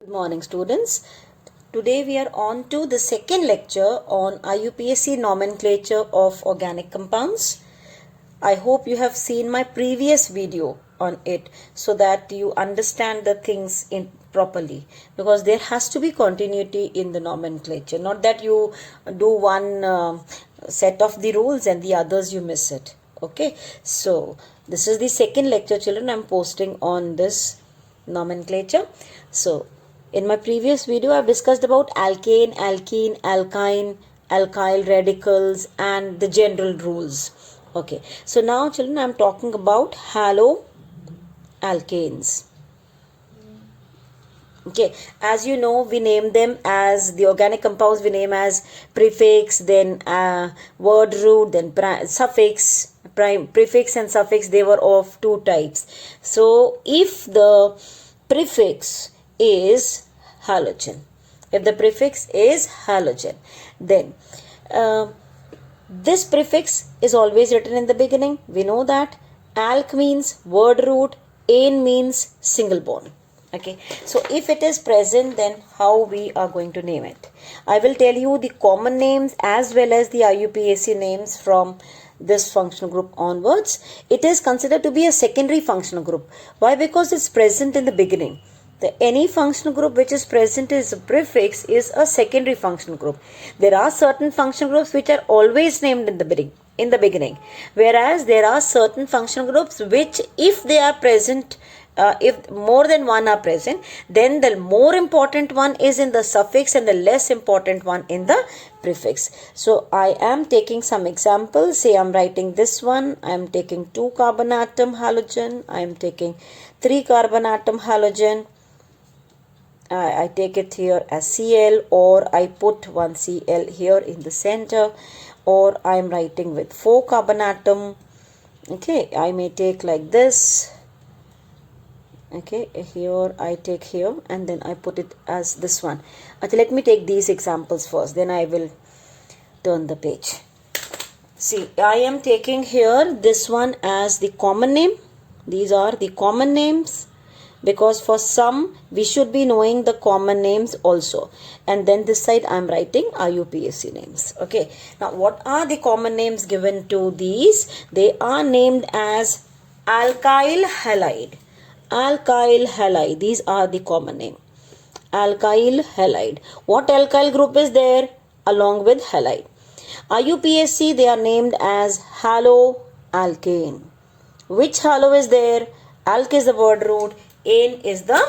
Good morning, students. Today we are on to the second lecture on IUPAC nomenclature of organic compounds. I hope you have seen my previous video on it so that you understand the things properly, because there has to be continuity in the nomenclature, not that you do one set of the rules and the others you miss it. Okay, so this is the second lecture, children, I'm posting on this nomenclature. So in my previous video I've discussed about alkane, alkene, alkyne, alkyl radicals and the general rules. Okay, so now children I'm talking about haloalkanes. Okay, as you know, we name them as the organic compounds, we name as prefix, then word root, then suffix. Prefix and suffix, they were of two types. So if the prefix is halogen, then this prefix is always written in the beginning. We know that alk means word root, ane means single bond. Okay, so if it is present, then how we are going to name it? I will tell you the common names as well as the IUPAC names from this functional group onwards. It is considered to be a secondary functional group. Why? Because it's present in the beginning. Any functional group which is present as a prefix is a secondary functional group. There are certain functional groups which are always named in the beginning, whereas there are certain functional groups which, if they are present, if more than one are present, then the more important one is in the suffix and the less important one in the prefix. So I am taking some examples. Say I'm writing this one. I am taking 2 carbon atom halogen. I am taking 3 carbon atom halogen. I take it here as Cl, or I put one Cl here in the center, or I am writing with 4 carbon atom. Okay, I may take like this. Okay, here I take here and then I put it as this one. Okay, let me take these examples first, then I will turn the page. See, I am taking here this one as the common name. These are the common names, because for some we should be knowing the common names also. And then this side I am writing IUPAC names. Okay, now what are the common names given to these? They are named as alkyl halide. Alkyl halide, these are the common name. Alkyl halide. What alkyl group is there along with halide? IUPAC, they are named as haloalkane. Which halo is there? Alk is the word root, ane is the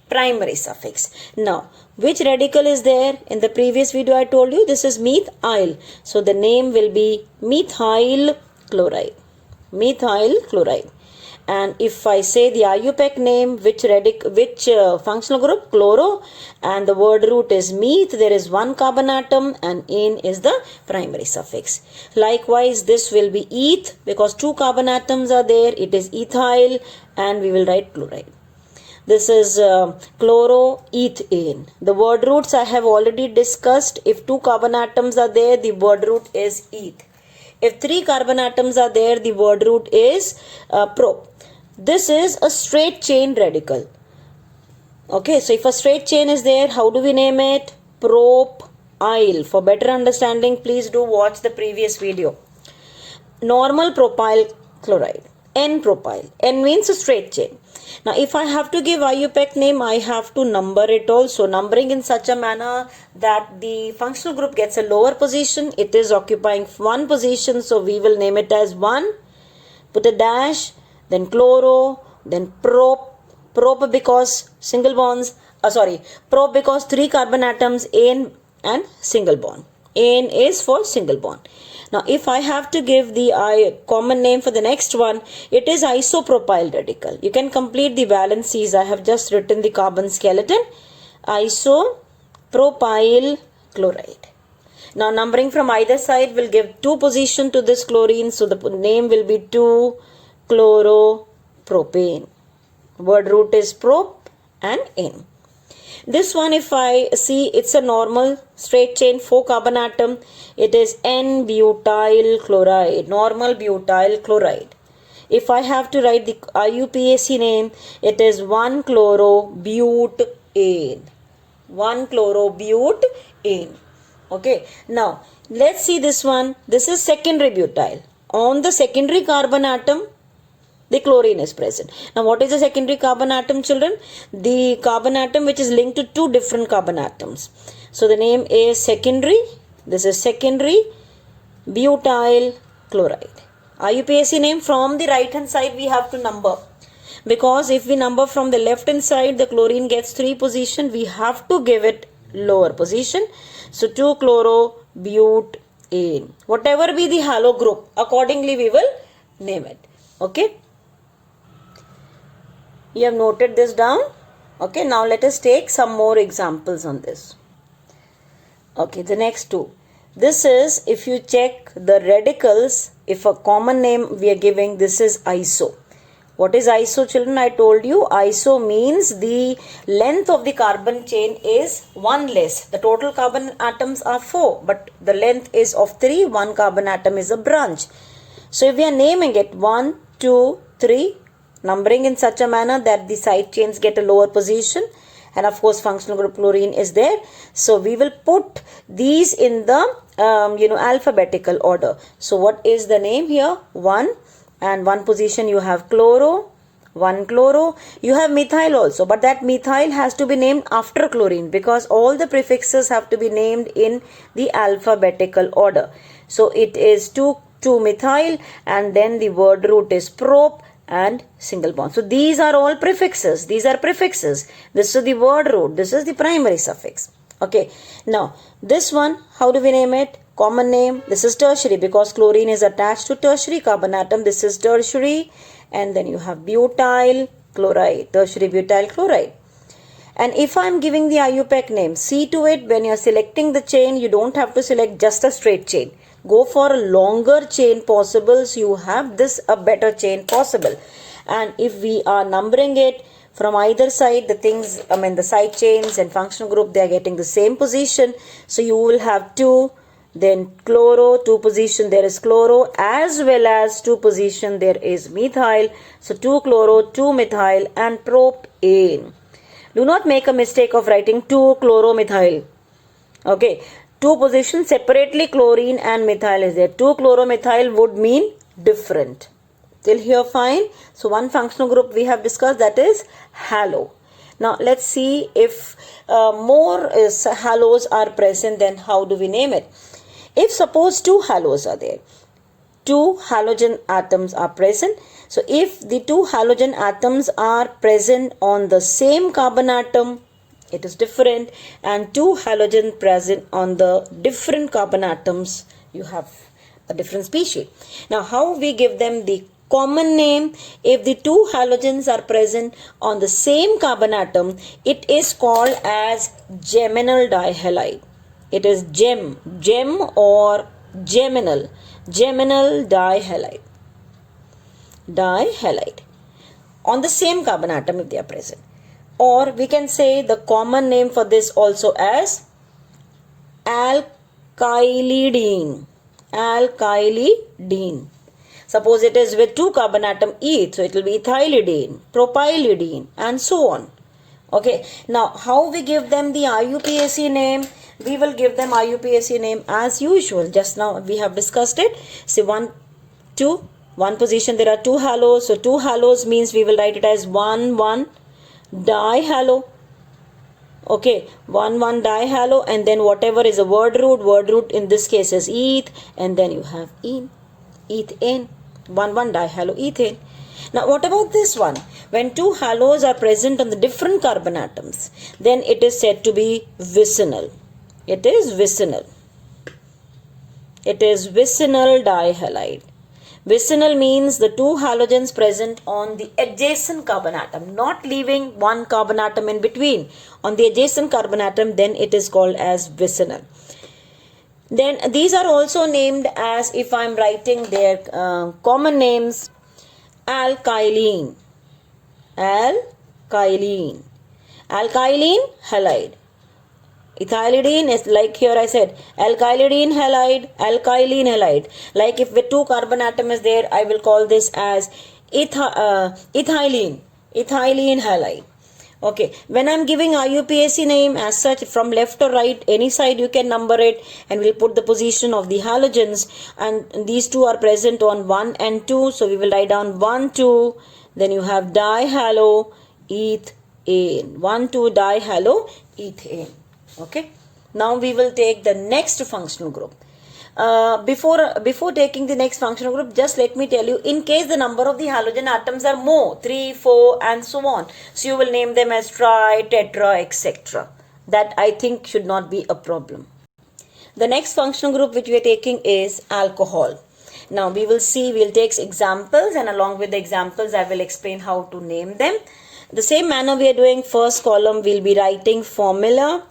primary suffix. Now, which radical is there? In the previous video I told you this is methyl. So the name will be methyl chloride. Methyl chloride. And if I say the IUPAC name, which functional group? Chloro, and the word root is meth, there is 1 carbon atom, and ane is the primary suffix. Likewise, this will be eth, because 2 carbon atoms are there, it is ethyl, and we will write chloride. This is chloroethane. The word roots I have already discussed. If 2 carbon atoms are there, the word root is eth. If 3 carbon atoms are there, the word root is prop. This is a straight chain radical. Okay, so if a straight chain is there, how do we name it? Propyl. For better understanding, please do watch the previous video. Normal propyl chloride. N-propyl. N means a straight chain. Now, if I have to give IUPAC name, I have to number it also. Numbering in such a manner that the functional group gets a lower position. It is occupying 1 position, so we will name it as 1. Put a dash, then chloro, then prop. Prop because single bonds. Prop because 3 carbon atoms, ane and single bond. Ane is for single bond. Now, if I have to give the common name for the next one, it is isopropyl radical. You can complete the valencies. I have just written the carbon skeleton. Isopropyl chloride. Now, numbering from either side will give 2 position to this chlorine. So, the name will be 2-chloropropane. Word root is prop and ane. This one, if I see, it's a normal straight chain 4 carbon atom. It is N-butyl chloride, normal butyl chloride. If I have to write the IUPAC name, it is 1-chlorobutane. 1-chlorobutane. Okay. Now, let's see this one. This is secondary butyl. On the secondary carbon atom, the chlorine is present. Now, what is the secondary carbon atom, children? The carbon atom which is linked to two different carbon atoms. So, the name is secondary. This is secondary butyl chloride. IUPAC name, from the right hand side we have to number. Because if we number from the left hand side, the chlorine gets 3 position. We have to give it lower position. So, 2-chlorobutane. Whatever be the halo group, accordingly we will name it. Okay. You have noted this down. Okay. Now, let us take some more examples on this. Okay. The next two. This is, if you check the radicals, if a common name we are giving, this is iso. What is iso, children? I told you iso means the length of the carbon chain is 1 less. The total carbon atoms are 4, but the length is of 3. 1 carbon atom is a branch. So if we are naming it 1, 2, 3, numbering in such a manner that the side chains get a lower position, and of course functional group chlorine is there. So we will put these in the alphabetical order. So what is the name here? 1. And 1 position you have chloro, 1-chloro. You have methyl also, but that methyl has to be named after chlorine because all the prefixes have to be named in the alphabetical order. So it is 2,2-methyl, and then the word root is prop and single bond. So these are all prefixes. These are prefixes. This is the word root. This is the primary suffix. Okay. Now this one, how do we name it? Common name, this is tertiary because chlorine is attached to tertiary carbon atom. This is tertiary, and then you have butyl chloride, tertiary butyl chloride. And if I am giving the IUPAC name, see to it when you are selecting the chain, you don't have to select just a straight chain. Go for a longer chain possible, so you have this a better chain possible. And if we are numbering it from either side, the side chains and functional group, they are getting the same position. So you will have 2. Then chloro, 2 position there is chloro, as well as 2 position there is methyl. So 2-chloro, 2-methyl and propane. Do not make a mistake of writing 2-chloromethyl. Okay. 2 positions separately chlorine and methyl is there. 2-chloromethyl would mean different. Till here fine. So one functional group we have discussed, that is halo. Now let's see if more halos are present, then how do we name it? If suppose 2 halos are there, 2 halogen atoms are present. So if the 2 halogen atoms are present on the same carbon atom, it is different, and 2 halogen present on the different carbon atoms, you have a different species. Now how we give them the common name? If the 2 halogens are present on the same carbon atom, it is called as geminal dihalide. It is gem or geminal dihalide. Dihalide on the same carbon atom if they are present. Or we can say the common name for this also as alkylidene. Alkylidene. Suppose it is with 2 carbon atom each, so it will be ethylidene, propylidene, and so on. Okay. Now how we give them the IUPAC name? We will give them IUPAC name as usual. Just now we have discussed it. See 1 position there are 2 halos. So 2 halos means we will write it as 1,1 dihalo. Okay, 1,1 dihalo, and then whatever is a word root in this case is eth, and then you have ethane, 1,1 dihaloethane. Now what about this one? When 2 halos are present on the different carbon atoms, then it is said to be vicinal. It is vicinal. It is vicinal dihalide. Vicinal means the 2 halogens present on the adjacent carbon atom, not leaving 1 carbon atom in between. On the adjacent carbon atom, then it is called as vicinal. Then these are also named as, if I am writing their common names, alkylene. Alkylene halide. Ethylidene is like here I said alkylidene halide, alkylene halide. Like if with 2 carbon atom is there, I will call this as ethylene halide. Okay, when I'm giving IUPAC name as such, from left or right, any side you can number it, and we'll put the position of the halogens, and these two are present on 1 and 2, so we will write down 1, 2, then you have dihaloethane, 1, 2 dihaloethane. Okay, now we will take the next functional group. Before taking the next functional group, just let me tell you, in case the number of the halogen atoms are more, 3, 4 and so on, so you will name them as tri, tetra, etc. That I think should not be a problem. The next functional group which we are taking is alcohol. Now we will see, we'll take examples, and along with the examples I will explain how to name them. The same manner we are doing. First column we'll be writing formula.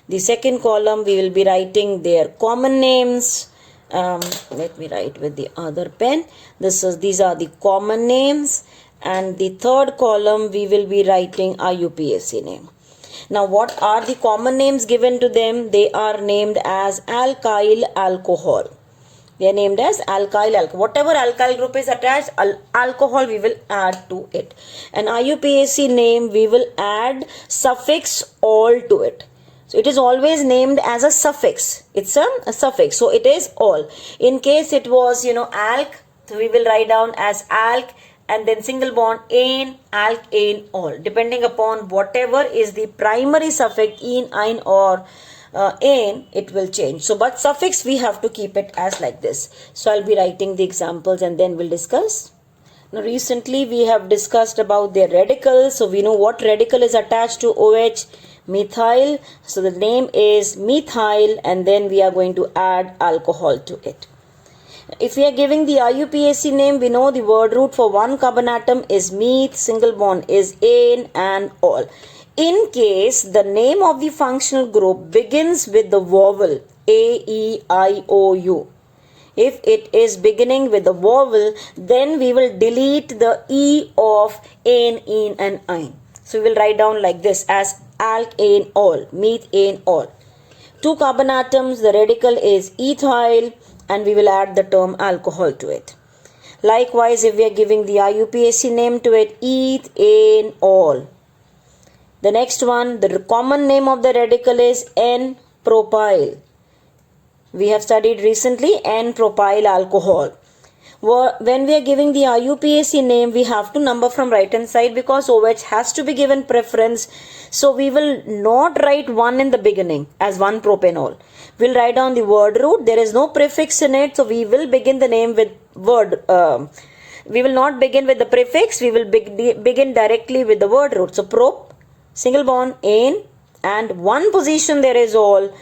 The second column we will be writing their common names. Let me write with the other pen. These are the common names, and the third column we will be writing IUPAC name. Now what are the common names given to them? They are named as alkyl alcohol. They are named as alkyl alcohol. Whatever alkyl group is attached, alcohol we will add to it. And IUPAC name we will add suffix all to it. So it is always named as a suffix. It's a suffix. So it is all. In case it was, alk, so we will write down as alk and then single bond ane, alk, ane, all. Depending upon whatever is the primary suffix in, ein or ane, it will change. So but suffix we have to keep it as like this. So I'll be writing the examples and then we'll discuss. Now recently we have discussed about their radicals. So we know what radical is attached to OH. Methyl. So the name is methyl, and then we are going to add alcohol to it. If we are giving the IUPAC name, we know the word root for one carbon atom is meth, single bond is ane, and all. In case the name of the functional group begins with the vowel A, E, I, O, U. If it is beginning with the vowel, then we will delete the E of ane, ene, and ein. So we will write down like this as alk, ane, all, meth, ane, all. Two carbon atoms, the radical is ethyl, and we will add the term alcohol to it. Likewise, if we are giving the IUPAC name to it, eth, ane, all. The next one, the common name of the radical is N-propyl. We have studied recently N-propyl alcohol. When we are giving the IUPAC name, we have to number from right hand side because OH has to be given preference. So we will not write 1 in the beginning as 1-propanol. We'll write down the word root. There is no prefix in it, so we will begin the name with word. We will not begin with the prefix. We will begin directly with the word root. So prop, single bond, ane, and one position there is all.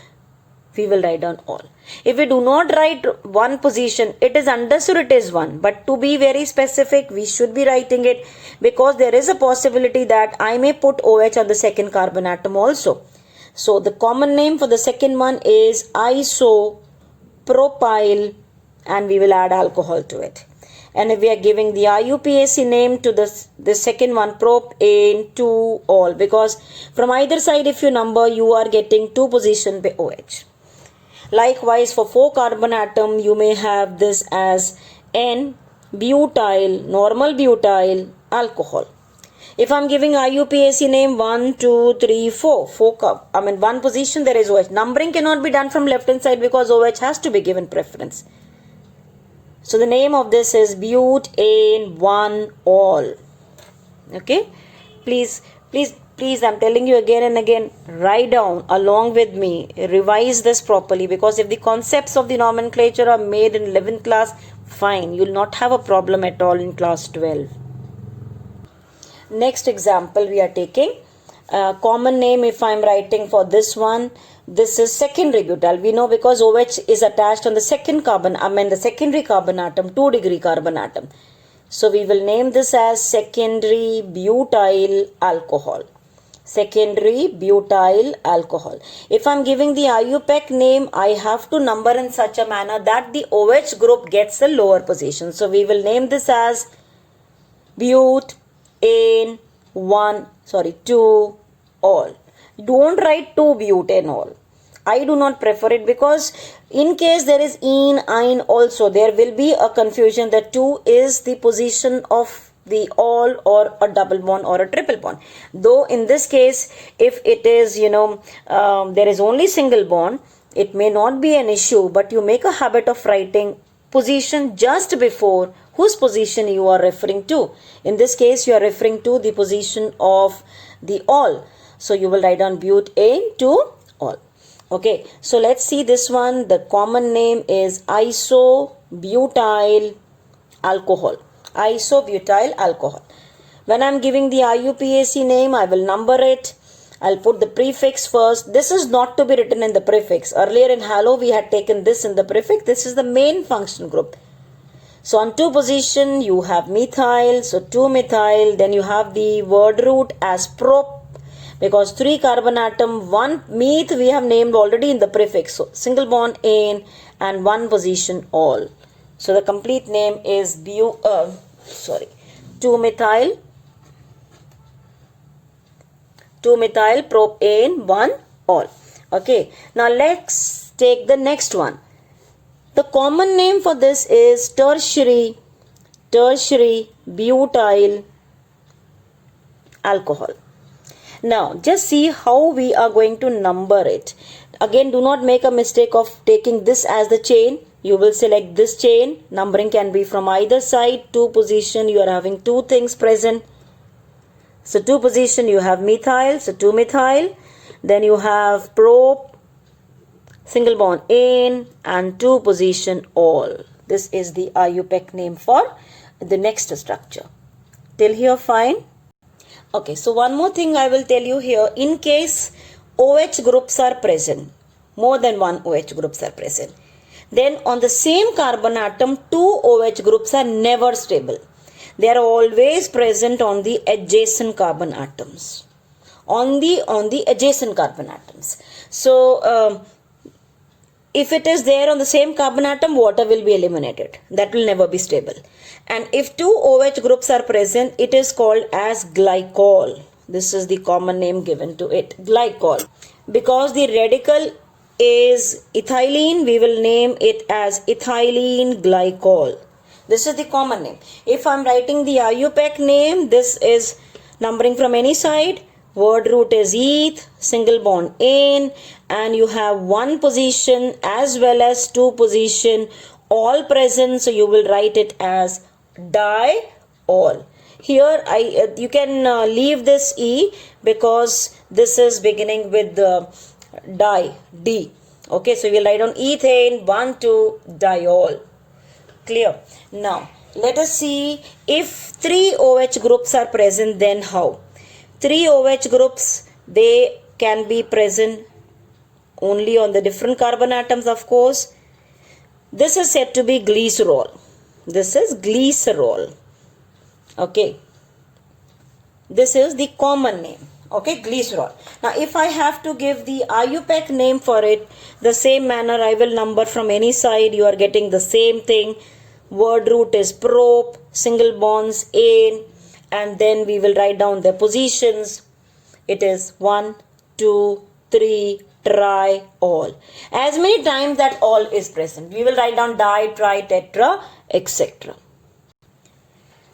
We will write down all. If we do not write one position, it is understood it is one. But to be very specific, we should be writing it because there is a possibility that I may put OH on the second carbon atom also. So the common name for the second one is isopropyl, and we will add alcohol to it. And if we are giving the IUPAC name to the second one, propane, 2, all, because from either side if you number, you are getting 2 position by OH. Likewise, for 4 carbon atom, you may have this as N-butyl, normal butyl alcohol. If I'm giving IUPAC name 1, 2, 3, 4, one position there is OH. Numbering cannot be done from left hand side because OH has to be given preference. So the name of this is butane 1 all. Okay, please, I'm telling you again and again, write down along with me, revise this properly, because if the concepts of the nomenclature are made in 11th class, fine, you will not have a problem at all in class 12. Next example we are taking, common name if I am writing for this one, this is secondary butyl. We know because OH is attached on the second carbon, the secondary carbon atom, 2 degree carbon atom. So we will name this as secondary butyl alcohol. Secondary butyl alcohol. If I am giving the IUPAC name, I have to number in such a manner that the OH group gets a lower position. So we will name this as butane 2 all. Don't write 2 butanol. I do not prefer it because in case there is ene, ein also, there will be a confusion that 2 is the position of the all or a double bond or a triple bond. Though in this case, if it is, there is only single bond, it may not be an issue, but you make a habit of writing position just before whose position you are referring to. In this case, you are referring to the position of the all. So you will write down butane to all. Okay, so let's see this one. The common name is isobutyl alcohol. Isobutyl alcohol. When I am giving the IUPAC name, I will number it. I'll put the prefix first. This is not to be written in the prefix. Earlier in halo, we had taken this in the prefix. This is the main functional group. So on 2 position, you have methyl. So 2-methyl. Then you have the word root as prop. Because 3 carbon atom, 1 meth we have named already in the prefix. So single bond ane and 1 position all. So the complete name is 2-methyl. 2-methyl propane 1 all. Okay. Now let's take the next one. The common name for this is tertiary butyl alcohol. Now, just see how we are going to number it. Again, do not make a mistake of taking this as the chain. You will select this chain. Numbering can be from either side. 2 position, you are having 2 things present. So, 2 position, you have methyl. So, 2-methyl. Then you have prop, single bond ane, and 2 position all. This is the IUPAC name for the next structure. Till here, fine. Okay, so one more thing I will tell you here. In case OH groups are present, more than 1 OH groups are present, then on the same carbon atom, 2 OH groups are never stable. They are always present on the adjacent carbon atoms. On the adjacent carbon atoms. So, if it is there on the same carbon atom, water will be eliminated. That will never be stable. And if 2 OH groups are present, it is called as glycol. This is the common name given to it, glycol. Because the radical is ethylene, we will name it as ethylene glycol. This is the common name. If I am writing the IUPAC name, this is numbering from any side. Word root is eth, single bond ane, and you have 1 position as well as 2 position all present. So you will write it as diol. Here you can leave this E because this is beginning with the D. Okay, so we will write on ethane 1,2-diol. Clear? Now let us see if 3 OH groups are present, then how? 3 OH groups, they can be present only on the different carbon atoms, of course. This is said to be glycerol. This is glycerol. Okay. This is the common name. Okay, glycerol. Now, if I have to give the IUPAC name for it, the same manner I will number from any side. You are getting the same thing. Word root is prop, single bonds ane, and then we will write down the positions. It is 1, 2, 3, tri, all. As many times that all is present. We will write down di, tri, tetra, etc.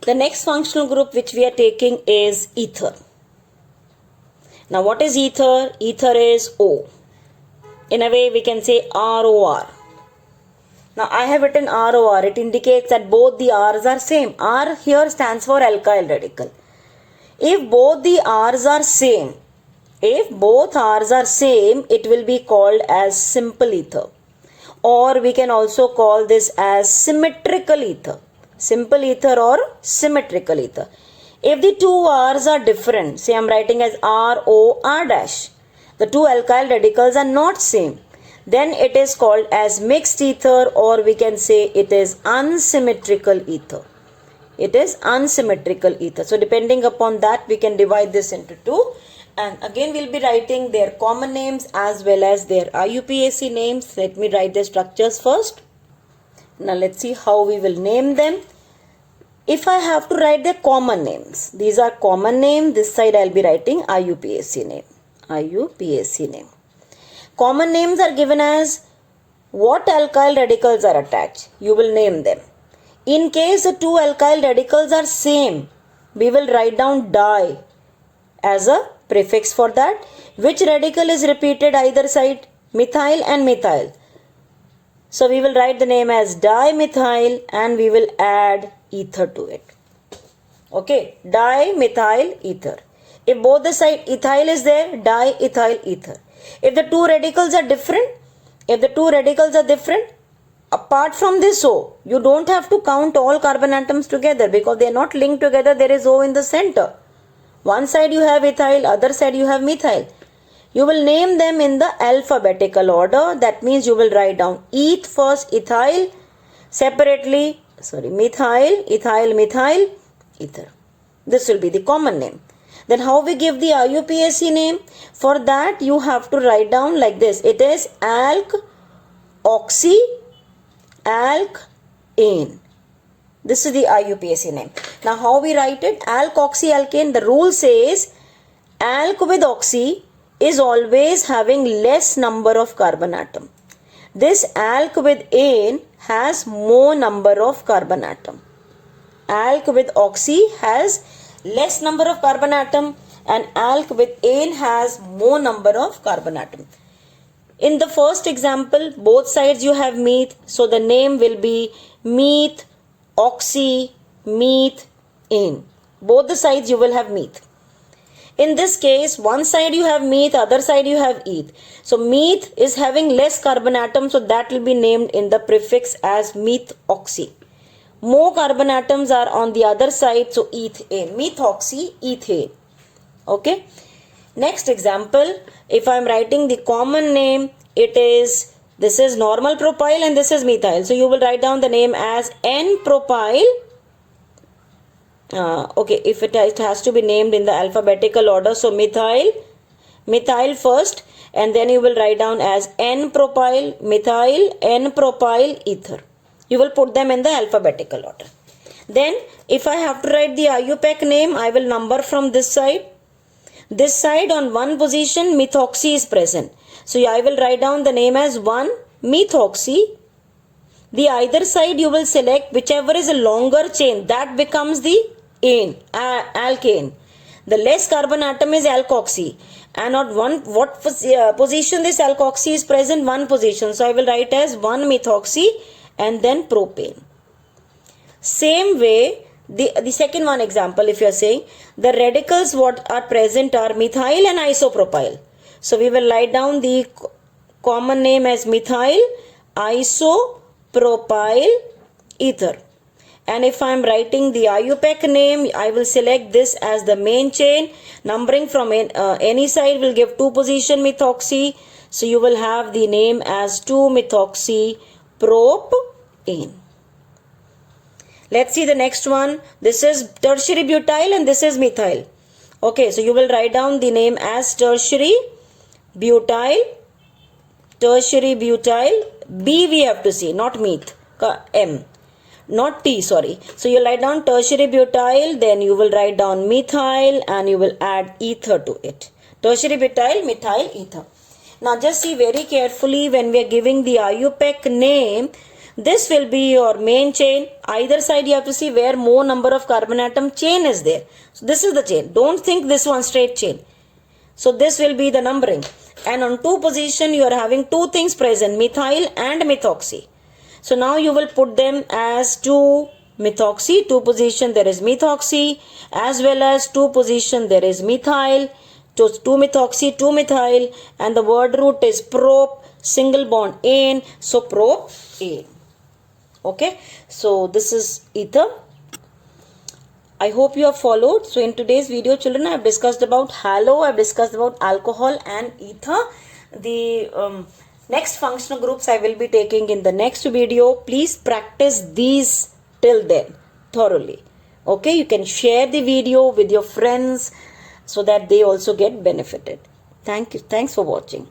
The next functional group which we are taking is ether. Now what is ether? Ether is O. In a way we can say ROR. Now I have written ROR. It indicates that both the R's are same. R here stands for alkyl radical. If both the R's are same, it will be called as simple ether. Or we can also call this as symmetrical ether. Simple ether or symmetrical ether. If the two R's are different, say I am writing as ROR dash, the two alkyl radicals are not same, then it is called as mixed ether, or we can say it is unsymmetrical ether. It is unsymmetrical ether. So depending upon that, we can divide this into 2. And again we will be writing their common names as well as their IUPAC names. Let me write the structures first. Now let's see how we will name them. If I have to write the common names, these are common name. This side I will be writing IUPAC name. IUPAC name. Common names are given as what alkyl radicals are attached. You will name them. In case the two alkyl radicals are same, we will write down di as a prefix for that. Which radical is repeated either side? Methyl and methyl. So we will write the name as dimethyl and we will add ether to it. Okay, dimethyl ether. If both the side ethyl is there, diethyl ether. If the two radicals are different, apart from this O, you don't have to count all carbon atoms together because they are not linked together. There is O in the center. One side you have ethyl, other side you have methyl. You will name them in the alphabetical order. That means you will write down eth first, ethyl, separately, methyl, ethyl, methyl, ether. This will be the common name. Then how we give the IUPAC name? For that you have to write down like this. It is alk, oxy, alk, ane. This is the IUPAC name. Now how we write it? Alk, oxy, alkane. The rule says alk with oxy is always having less number of carbon atom. This alk with ane has more number of carbon atom. Alk with oxy has less number of carbon atom and alk with ane has more number of carbon atom. In the first example, both sides you have meth, so the name will be meth, oxy, meth, ane. Both the sides you will have meth. In this case, one side you have meth, other side you have eth. So meth is having less carbon atom, so that will be named in the prefix as methoxy. More carbon atoms are on the other side, so ethane. Methoxy, ethane. Okay. Next example, if I am writing the common name, this is normal propyl and this is methyl. So you will write down the name as N-propyl. Okay, if it has to be named in the alphabetical order, so methyl first, and then you will write down as N-propyl, methyl, N-propyl, ether. You will put them in the alphabetical order. Then if I have to write the IUPAC name, I will number from this side. This side on one position methoxy is present. So I will write down the name as 1 methoxy. The either side you will select whichever is a longer chain, that becomes the ane, alkane. The less carbon atom is alkoxy. And on what position this alkoxy is present? One position. So I will write as 1 methoxy and then propane. Same way, the second one example, if you are saying the radicals what are present are methyl and isopropyl. So we will write down the common name as methyl, isopropyl, ether. And if I am writing the IUPAC name, I will select this as the main chain. Numbering from any side will give 2 position methoxy. So you will have the name as 2-methoxy propane. Let's see the next one. This is tertiary butyl and this is methyl. Okay, so you will write down the name as tertiary butyl. B we have to see, not meth. M. Not T, sorry. So you write down tertiary butyl, then you will write down methyl and you will add ether to it. Tertiary butyl, methyl, ether. Now just see very carefully when we are giving the IUPAC name. This will be your main chain. Either side you have to see where more number of carbon atom chain is there. So this is the chain. Don't think this one straight chain. So this will be the numbering. And on 2 position you are having 2 things present, methyl and methoxy. So now you will put them as 2-methoxy. 2 position there is methoxy, as well as 2 position there is methyl. So 2-methoxy, 2-methyl, and the word root is prop, single bond ane, so propane. Okay, so this is ether. I hope you have followed. So in today's video, children, I have discussed about halo, I have discussed about alcohol and ether. The next functional groups I will be taking in the next video. Please practice these till then thoroughly. Okay, you can share the video with your friends so that they also get benefited. Thank you. Thanks for watching.